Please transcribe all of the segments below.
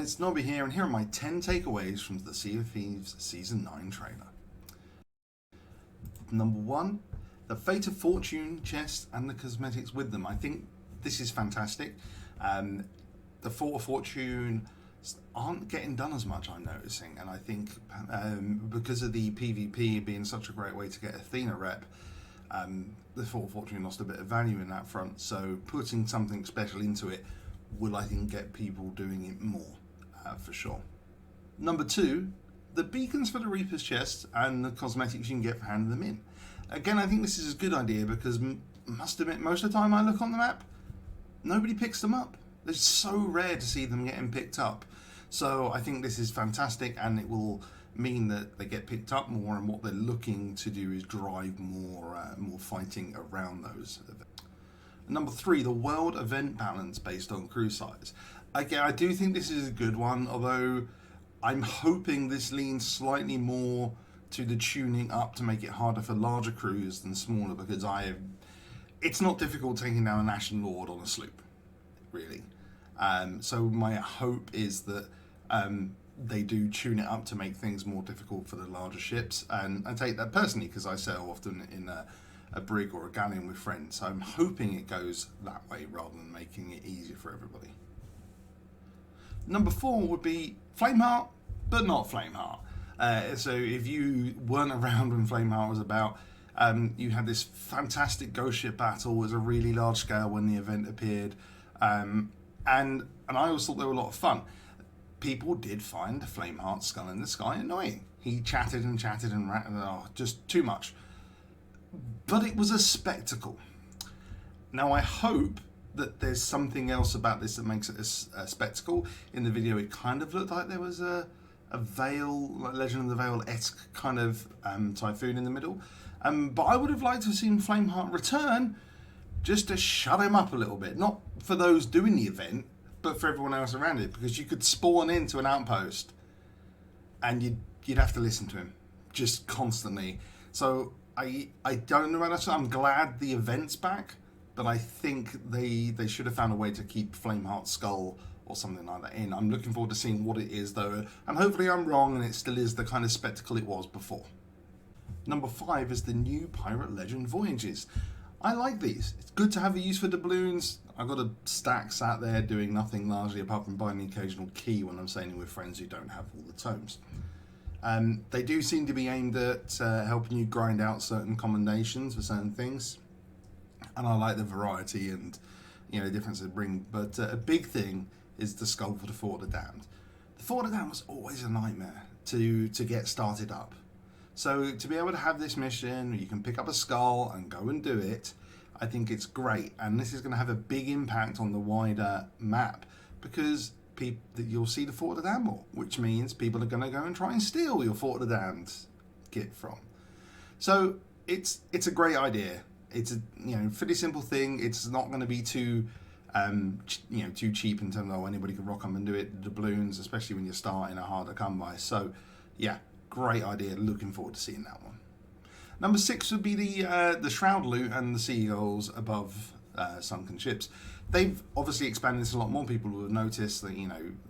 guys, Nobby here, and here are my 10 takeaways from the Sea of Thieves Season 9 trailer. Number 1, the Fate of Fortune chest and the cosmetics with them. I think this is fantastic. The Fort of Fortune aren't getting done as much, I'm noticing, and I think because of the PvP being such a great way to get Athena rep, the Fort of Fortune lost a bit of value in that front, so putting something special into it will, I think, get people doing it more, for sure. Number 2, the beacons for the Reaper's chest and the cosmetics you can get for handing them in. Again, I think this is a good idea because, must admit, most of the time I look on the map, nobody picks them up. It's so rare to see them getting picked up. So I think this is fantastic, and it will mean that they get picked up more, and what they're looking to do is drive more fighting around those events. Number 3, the world event balance based on crew size. Again, I do think this is a good one, although I'm hoping this leans slightly more to the tuning up to make it harder for larger crews than smaller, because it's not difficult taking down a National Lord on a sloop, really. So my hope is that they do tune it up to make things more difficult for the larger ships, and I take that personally because I sail often in a brig or a galleon with friends, so I'm hoping it goes that way rather than making it easier for everybody. Number 4 would be Flameheart, but not Flameheart. So if you weren't around when Flameheart was about, you had this fantastic ghost ship battle. It was a really large scale when the event appeared, and I always thought they were a lot of fun. People did find the Flameheart skull in the sky annoying. He chatted and just too much. But it was a spectacle. Now I hope that there's something else about this that makes it a spectacle. In the video it kind of looked like there was a Veil, like Legend of the Veil-esque kind of typhoon in the middle. But I would have liked to have seen Flameheart return just to shut him up a little bit. Not for those doing the event, but for everyone else around it, because you could spawn into an outpost and you'd have to listen to him just constantly. So I don't know about that. I'm glad the event's back, but I think they should have found a way to keep Flameheart's skull or something like that in. I'm looking forward to seeing what it is though, and hopefully I'm wrong and it still is the kind of spectacle it was before. Number 5 is the new Pirate Legend Voyages. I like these. It's good to have a use for doubloons. I've got a stack sat there doing nothing largely apart from buying the occasional key when I'm sailing with friends who don't have all the tomes. They do seem to be aimed at helping you grind out certain commendations for certain things, and I like the variety and the difference they bring. But a big thing is the skull for the Fort of the Damned. The Fort of the Damned was always a nightmare to get started up. So to be able to have this mission where you can pick up a skull and go and do it, I think it's great, and this is going to have a big impact on the wider map because you'll see the Fort of the Damned more, which means people are going to go and try and steal your Fort of the Damned kit from. So it's a great idea. It's a fairly simple thing. It's not going to be too too cheap in terms of anybody can rock them and do it. The doubloons, especially when you're starting, are hard to come by. So yeah, great idea. Looking forward to seeing that one. Number 6 would be the Shroud loot and the seagulls above sunken ships. They've obviously expanded this a lot more. People will have noticed that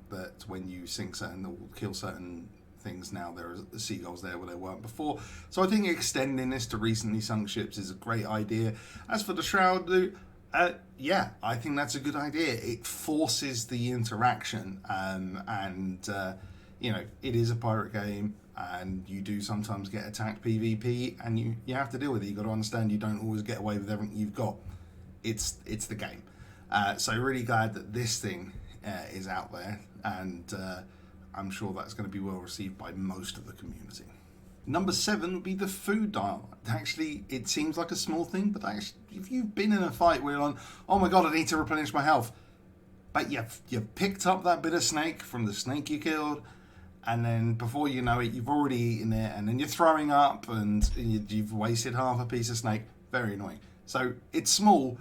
that when you sink certain or kill certain things, now there are seagulls there where there weren't before. So I think extending this to recently sunk ships is a great idea. As for the Shroud loot, yeah, I think that's a good idea. It forces the interaction, it is a pirate game, and you do sometimes get attacked PvP, and you have to deal with it. You've got to understand you don't always get away with everything you've got. It's the game. So really glad that this thing is out there, and I'm sure that's going to be well received by most of the community. Number 7 would be the food dial. Actually, it seems like a small thing, but actually, if you've been in a fight where you're on, oh my god, I need to replenish my health, but you've picked up that bit of snake from the snake you killed, and then before you know it, you've already eaten it, and then you're throwing up, and you've wasted half a piece of snake. Very annoying. So it's small,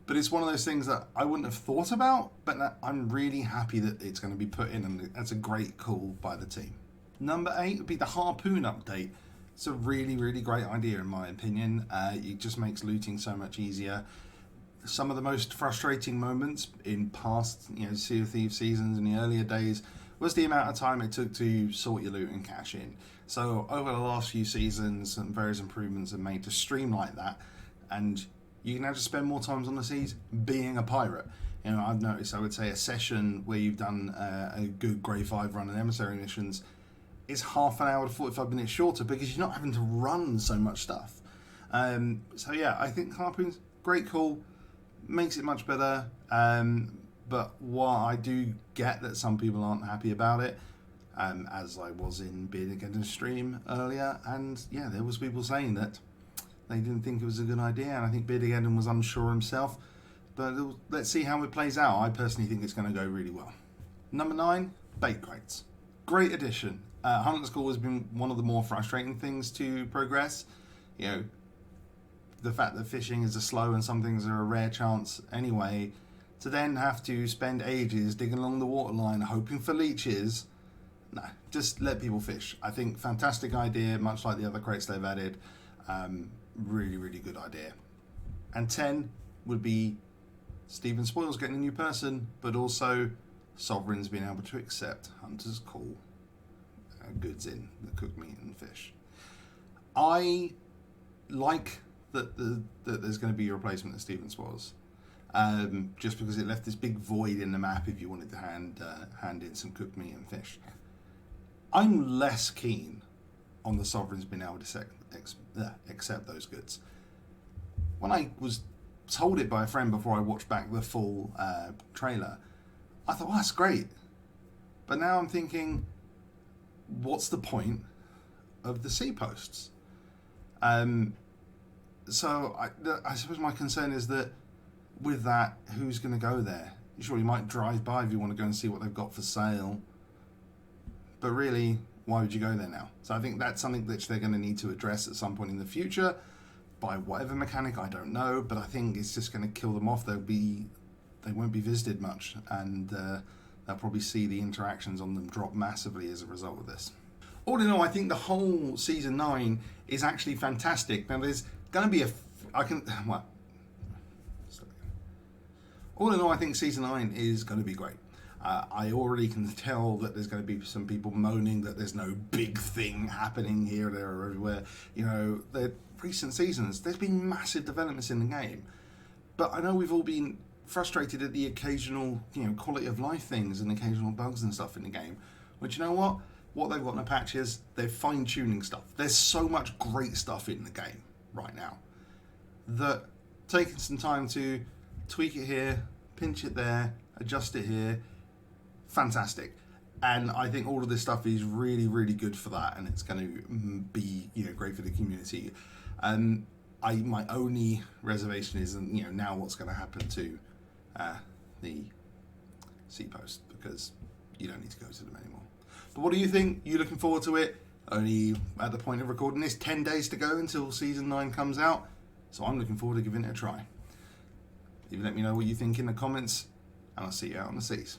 but it's one of those things that I wouldn't have thought about, but I'm really happy that it's going to be put in, and that's a great call by the team. Number 8 would be the harpoon update. It's a really, really great idea in my opinion. It just makes looting so much easier. Some of the most frustrating moments in past Sea of Thieves seasons in the earlier days was the amount of time it took to sort your loot and cash in. So over the last few seasons, and various improvements are made to streamline that, and you can now just spend more times on the seas being a pirate. You know, I've noticed, I would say, a session where you've done a good Grey 5 run and emissary missions is half an hour to 45 minutes shorter because you're not having to run so much stuff. So yeah, I think Harpoon's great call, makes it much better. But while I do get that some people aren't happy about it, as I was in Bearded stream earlier, and yeah, there was people saying that they didn't think it was a good idea, and I think Bearded was unsure himself. But let's see how it plays out. I personally think it's going to go really well. Number 9, bait crates. Great addition. Hunt School has been one of the more frustrating things to progress. You know, the fact that fishing is a slow and some things are a rare chance anyway, to then have to spend ages digging along the waterline hoping for leeches. No, just let people fish. I think fantastic idea, much like the other crates they've added. Really, really good idea. And 10 would be Stephen Spoils getting a new person, but also Sovereigns being able to accept Hunter's Call goods in, the cooked meat and fish. I like that there's going to be a replacement of Stephen Spoils, just because it left this big void in the map if you wanted to hand in some cooked meat and fish. I'm less keen on the Sovereigns being able to accept those goods. When I was told it by a friend before I watched back the full trailer, I thought, well, that's great. But now I'm thinking, what's the point of the sea posts? So I suppose my concern is that with that, who's going to go there? Sure, you might drive by if you want to go and see what they've got for sale. But really, why would you go there now? So I think that's something that they're going to need to address at some point in the future. By whatever mechanic, I don't know, but I think it's just going to kill them off. They won't be visited much, and they'll probably see the interactions on them drop massively as a result of this. All in all, I think the whole Season 9 is actually fantastic. Now, there's going to be all in all, I think Season 9 is going to be great. I already can tell that there's going to be some people moaning that there's no big thing happening here, there, or everywhere. You know, the recent seasons, there's been massive developments in the game. But I know we've all been frustrated at the occasional, quality of life things and occasional bugs and stuff in the game. But you know what? What they've got in the patch is they're fine-tuning stuff. There's so much great stuff in the game right now that taking some time to tweak it here, pinch it there, adjust it here, fantastic. And I think all of this stuff is really, really good for that, and it's going to be, great for the community. My only reservation is, now what's going to happen to the sea post, because you don't need to go to them anymore. But what do you think? You looking forward to it? Only at the point of recording this, 10 days to go until Season 9 comes out. So I'm looking forward to giving it a try. You let me know what you think in the comments, and I'll see you out on the seas.